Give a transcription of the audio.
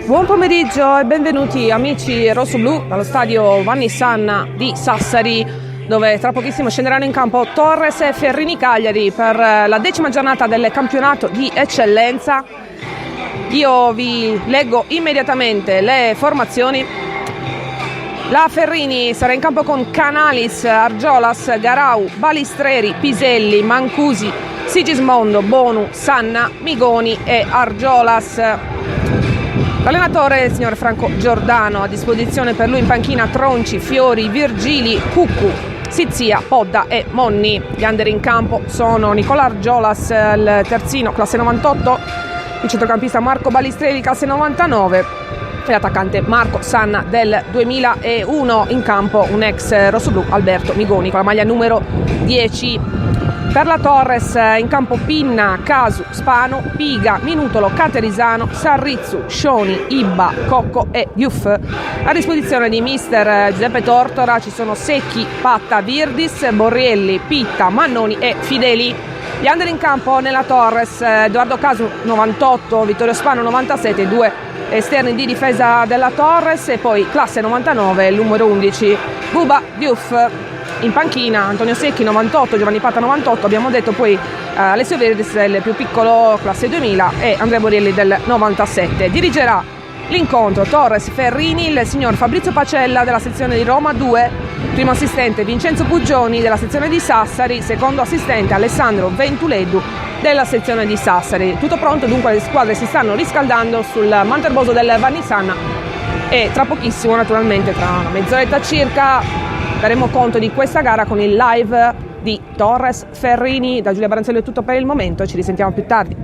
Buon pomeriggio e benvenuti amici rossoblu dallo stadio Vanni Sanna di Sassari, dove tra pochissimo scenderanno in campo Torres e Ferrini Cagliari per la 10ª giornata del campionato di eccellenza. Io vi leggo immediatamente le formazioni. La Ferrini sarà in campo con Canalis, Argiolas, Garau, Balistreri, Piselli, Mancusi, Sigismondo, Bonu, Sanna, Migoni e Argiolas. L'allenatore è il signor Franco Giordano, a disposizione per lui in panchina Tronci, Fiori, Virgili, Cuccu, Sizia, Podda e Monni. Gli under in campo sono Nicola Argiolas, il terzino, classe 98, il centrocampista Marco Balistrelli, classe 99, e l'attaccante Marco Sanna del 2001. In campo un ex rossoblu, Alberto Migoni, con la maglia numero 10. Per la Torres in campo Pinna, Casu, Spano, Piga, Minutolo, Caterisano, Sarrizzu, Scioni, Ibba, Cocco e Diouf. A disposizione di mister Giuseppe Tortora ci sono Secchi, Patta, Virdis, Borrielli, Pitta, Mannoni e Fideli. Gli under in campo nella Torres: Edoardo Casu 98, Vittorio Spano 97, due esterni di difesa della Torres, e poi classe 99, il numero 11, Buba Diouf. In panchina Antonio Secchi 98, Giovanni Patta 98, abbiamo detto, poi Alessio Virdis, il più piccolo, classe 2000, e Andrea Borrielli del 97. Dirigerà l'incontro Torres Ferrini il signor Fabrizio Pacella della sezione di Roma 2, primo assistente Vincenzo Puggioni della sezione di Sassari, secondo assistente Alessandro Ventuleddu della sezione di Sassari. Tutto pronto, dunque le squadre si stanno riscaldando sul manterboso del Vanni Sanna e tra pochissimo, naturalmente tra una mezz'oretta circa, daremo conto di questa gara con il live di Torres Ferrini. Da Giulia Baranzello è tutto per il momento, ci risentiamo più tardi.